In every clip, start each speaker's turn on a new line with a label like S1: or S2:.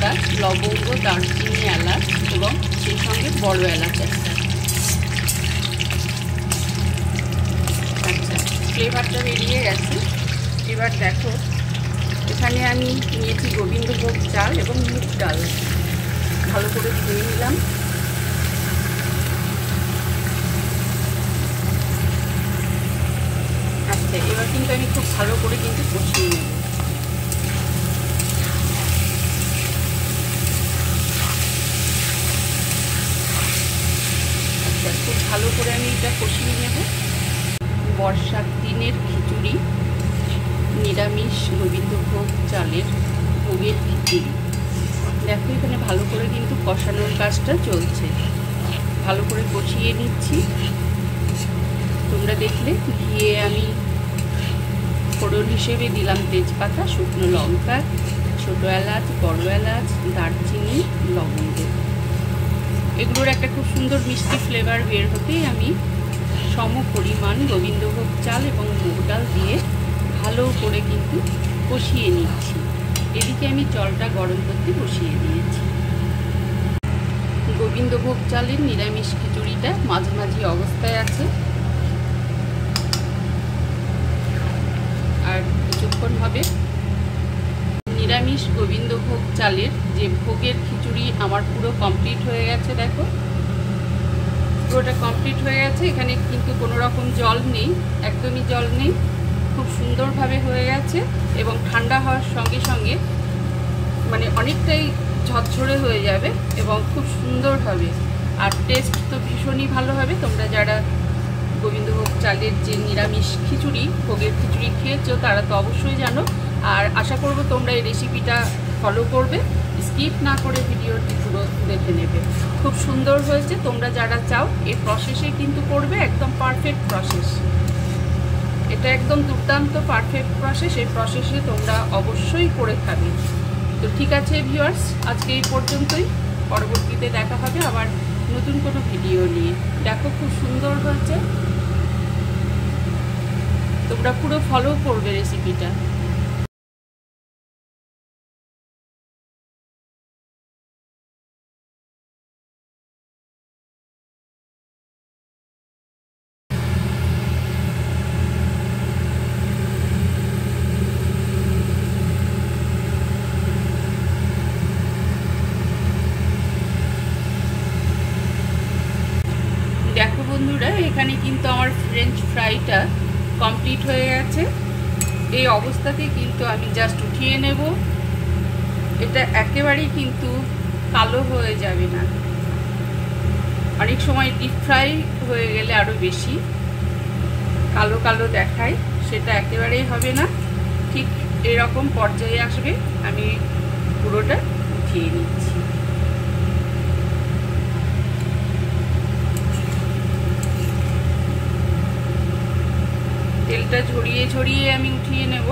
S1: তেজপাতা, লবঙ্গ, দারচিনি, এলাচ এবং সেই সঙ্গে বড় এলাচ একটা। আচ্ছা, ফ্লেভারটা বেরিয়ে গেছে। এবার দেখো, এখানে আমি নিয়েছি গোবিন্দভোগ চাল এবং মুগ ডাল, ভালো করে ধুয়ে নিলাম। আচ্ছা, এবার কিন্তু আমি খুব ভালো করে কিন্তু কষিয়ে নেব। আচ্ছা, খুব ভালো করে আমি এটা কষিয়ে নেব। বর্ষার দিনের খিচুড়ি, নিরামিষ গোবিন্দভোগ চালের ভোগের খিচুড়ি। দেখো, এখানে ভালো করে কিন্তু কষানোর কাজটা চলছে, ভালো করে কষিয়ে নিচ্ছি। তোমরা দেখলে ঘিয়ে আমি ফোড়ন হিসেবে দিলাম তেজপাতা, শুকনো লঙ্কা, ছোটো এলাচ, বড় এলাচ, দারচিনি, লবঙ্গ। এগুলোর একটা খুব সুন্দর মিষ্টি ফ্লেভার বের হতেই আমি সম পরিমাণ গোবিন্দভোগ চাল এবং মুগ ডাল দিয়ে ভালো করে কিন্তু কষিয়ে নিচ্ছি। এদিকে আমি জলটা গরম করতে বসিয়ে দিয়েছি। গোবিন্দভোগ চালের নিরামিষ খিচুড়িটা মাঝামাঝি অবস্থায় আছে, আর কিছুক্ষণ হবে। নিরামিষ গোবিন্দভোগ চালের যে ভোগের খিচুড়ি আমার পুরো কমপ্লিট হয়ে গেছে। দেখো, পুরোটা কমপ্লিট হয়ে গেছে। এখানে কিন্তু কোনো রকম জল নেই, একদমই জল নেই, খুব সুন্দরভাবে হয়ে গেছে। এবং ঠান্ডা হওয়ার সঙ্গে সঙ্গে মানে অনেকটাই ঝরঝরে হয়ে যাবে এবং খুব সুন্দর হবে। আর টেস্ট তো ভীষণই ভালো হবে। তোমরা যারা গোবিন্দভোগ চালের যে নিরামিষ খিচুড়ি, ভোগের খিচুড়ি খেয়েছো তারা তো অবশ্যই জানো। আর আশা করব তোমরা এই রেসিপিটা ফলো করবে, স্কিপ না করে ভিডিওটি পুরো দেখে নেবে। খুব সুন্দর হয়েছে। তোমরা যারা চাও এই প্রসেসে কিন্তু করবে, একদম পারফেক্ট প্রসেস। এটা একদম দুর্দান্ত পারফেক্ট প্রসেস। এই প্রসেসে তোমরা অবশ্যই করে খাবে। তো ঠিক আছে ভিউয়ার্স, আজকে এই পর্যন্তই। পরবর্তীতে দেখা হবে আবার নতুন কোনো ভিডিও নিয়ে। দেখো, খুব সুন্দর হয়েছে। তোমরা পুরো ফলো করবে রেসিপিটা। দেখো বন্ধুরা, এখানে কিন্তু আমার ফ্রেঞ্চ ফ্রাইটা কমপ্লিট হয়ে গেছে। এই অবস্থাতে কিন্তু আমি জাস্ট উঠিয়ে নেব। এটা একেবারেই কিন্তু কালো হয়ে যাবে না। অনেক সময় ডিপ ফ্রাই হয়ে গেলে আরও বেশি কালো কালো দেখায়, সেটা একেবারেই হবে না। ঠিক এরকম পর্যায়ে আসবে। আমি পুরোটা উঠিয়ে নিচ্ছি। তেলটা ঝরিয়ে ঝরিয়ে আমি উঠিয়ে নেব।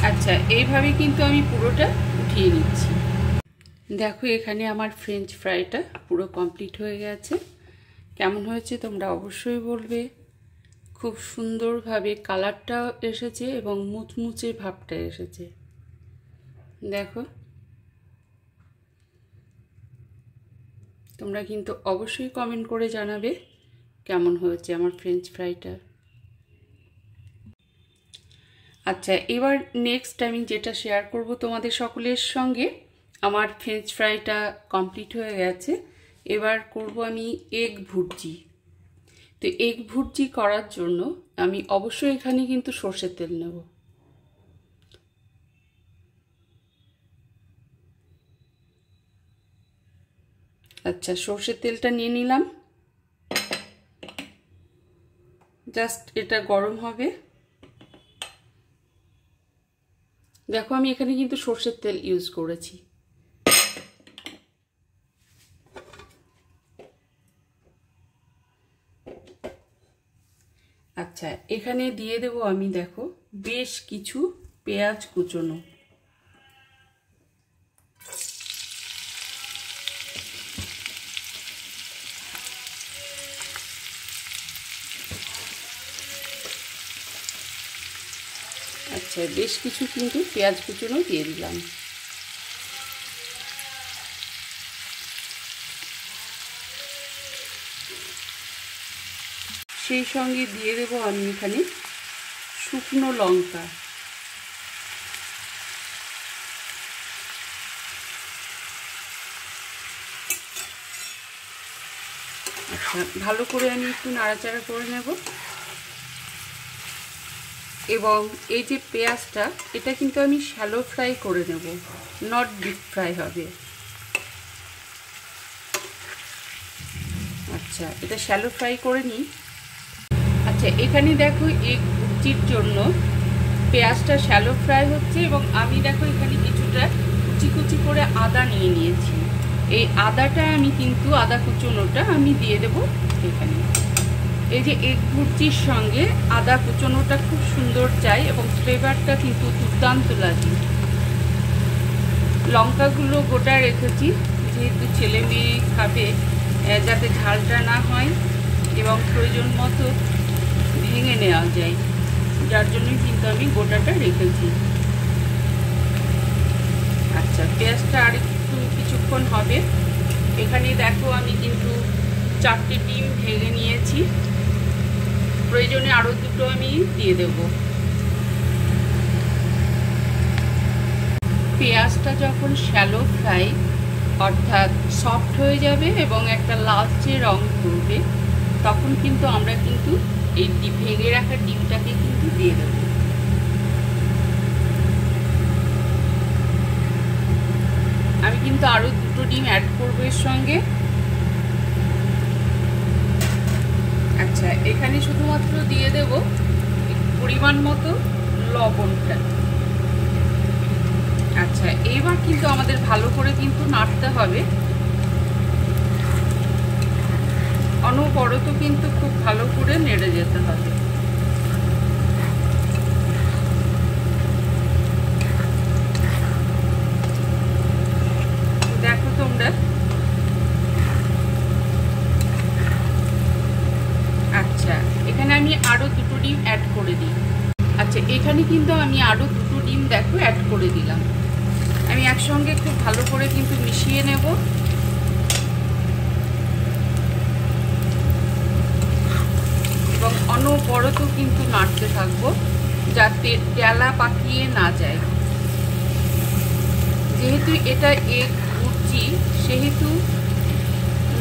S1: আচ্ছা, এইভাবে কিন্তু আমি পুরোটা উঠিয়ে নিচ্ছি। দেখো, এখানে আমার ফ্রেঞ্চ ফ্রাইটা পুরো কমপ্লিট হয়ে গেছে। কেমন হয়েছে তোমরা অবশ্যই বলবে। খুব সুন্দরভাবে কালারটাও এসেছে এবং মুচমুচে ভাবটা এসেছে। দেখো, তোমরা কিন্তু অবশ্যই কমেন্ট করে জানাবে কেমন হয়েছে আমার ফ্রেঞ্চ ফ্রাইটা। আচ্ছা, এবার নেক্সট আমি যেটা শেয়ার করব তোমাদের সকলের সঙ্গে, আমার ফ্রেঞ্চ ফ্রাইটা কমপ্লিট হয়ে গেছে। এবার করব আমি এগ ভুর্জি। তো এগ ভুর্জি করার জন্য আমি অবশ্যই এখানে কিন্তু সর্ষের তেল নেব। আচ্ছা, সর্ষের তেলটা নিয়ে নিলাম। জাস্ট এটা গরম হবে। দেখো, আমি এখানে কিন্তু সর্ষের তেল ইউজ করেছি। আচ্ছা, এখানে দিয়ে দেব আমি, দেখো, বেশ কিছু পেঁয়াজ কুচনো। আচ্ছা, বেশ কিছু কিন্তু পেঁয়াজ কুচনো দিয়ে দিলাম। সেই সঙ্গে দিয়ে দেব আমি এখানে শুকনো লঙ্কা। আচ্ছা, ভালো করে আমি একটু নাড়াচাড়া করে নেব। এবং এই যে পেঁয়াজটা, এটা কিন্তু আমি শ্যালো ফ্রাই করে নেব, নট ডিপ ফ্রাই হবে। আচ্ছা, এটা শ্যালো ফ্রাই করে নিই। আচ্ছা, এখানে দেখো এগ ভুর্জির জন্য পেঁয়াজটা শ্যালো ফ্রাই হচ্ছে এবং আমি দেখো এখানে কিছুটা কুচি কুচি করে আদা নিয়ে নিয়েছি। এই আদাটা আমি কিন্তু আদা কুচনোটা আমি দিয়ে দেব এখানে। এই যে এগ ভুর্জির সঙ্গে আদা কুচনোটা খুব সুন্দর যায় এবং ফ্লেভারটা কিন্তু দুর্দান্ত লাগে। লঙ্কাগুলো গোটা রেখেছি, যেহেতু ছেলে মেয়ে খাবে, যাতে ঝালটা না হয় এবং প্রয়োজন মতো ভেঙে নেওয়া যায়, যার জন্যই কিন্তু আমি গোটাটা রেখেছি। আচ্ছা, পেঁয়াজটা আর একটু কিছুক্ষণ হবে। এখানে দেখো আমি কিন্তু 4টে ডিম ভেঙে নিয়েছি, প্রয়োজনে আরও 2টো আমি দিয়ে দেব। পেঁয়াজটা যখন শ্যালো ফ্রাই অর্থাৎ সফট হয়ে যাবে এবং একটা লালচে রং করবে, তখন কিন্তু আমরা কিন্তু এই ভেঙে রাখা ডিমটাকে কিন্তু দিয়ে দেব। আমি কিন্তু আরও 2টো ডিম অ্যাড করবো এর সঙ্গে। আচ্ছা, এখানে শুধুমাত্র দিয়ে দেব পরিমাণ মতো লবণটা। আচ্ছা, এবার কিন্তু আমাদের ভালো করে কিন্তু নাড়তে হবে, অনবরত কিন্তু খুব ভালো করে নেড়ে যেতে হবে। দেখো তোমরা। আচ্ছা, এখানে আমি আরো 2টো ডিম অ্যাড করে দিই। আচ্ছা, এখানে কিন্তু আমি আরো 2টো ডিম দেখো অ্যাড করে দিলাম। আমি একসঙ্গে খুব ভালো করে কিন্তু মিশিয়ে নেব। এবং অনবরত কিন্তু নাড়তে থাকবো, যাতে ডালা পাকিয়ে না যায়। যেহেতু এটা এগ ভুর্জি, সেহেতু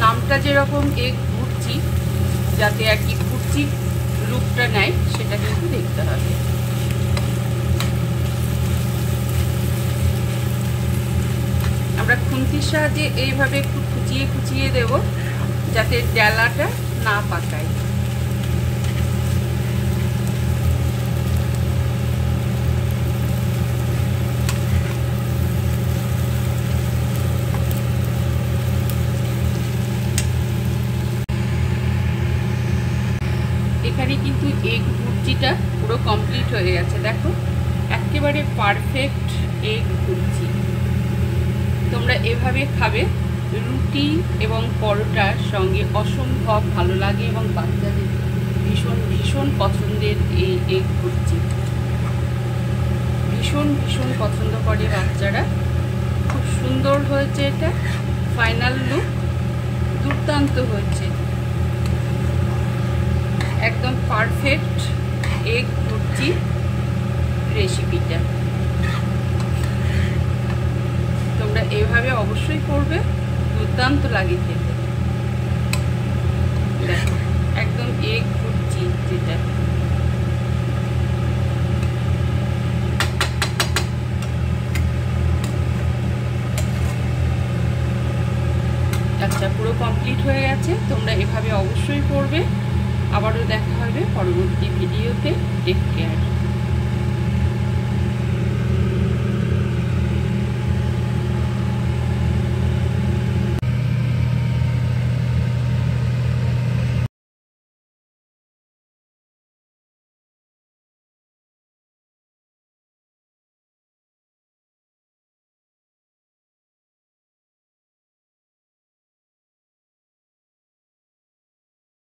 S1: নামটা যেরকম এগ ভুর্জি, যাতে আর কি ভুর্জি রূপটা নেয় সেটা কিন্তু দেখতে হবে। আমরা খুন্তির সাহায্যে এইভাবে একটু কুচিয়ে কুচিয়ে দেব, যাতে ডালাটা না পাকায়। এখানে কিন্তু এগ ভুর্জিটা পুরো কমপ্লিট হয়ে গেছে। দেখো, একেবারে পারফেক্ট এগ ভুর্জি। তোমরা এভাবে খাবে, রুটি এবং পরোটার সঙ্গে অসম্ভব ভালো লাগে এবং বাচ্চাদের ভীষণ ভীষণ পছন্দের এই এগ ভুর্জি। ভীষণ ভীষণ পছন্দ করে বাচ্চারা। খুব সুন্দর হয়েছে, এটা ফাইনাল লুক দুর্দান্ত হয়েছে। একদম পারফেক্ট এগ ভুর্জি রেসিপিটা। তোমরা এভাবে অবশ্যই করবে, দুর্দান্ত লাগে খেতে। দেখো, একদম এগ ভুর্জি যেটা। আচ্ছা, পুরো কমপ্লিট হয়ে গেছে। তোমরা এভাবে অবশ্যই করবে। আবারও দেখা হবে পরবর্তী ভিডিওতে। Take care.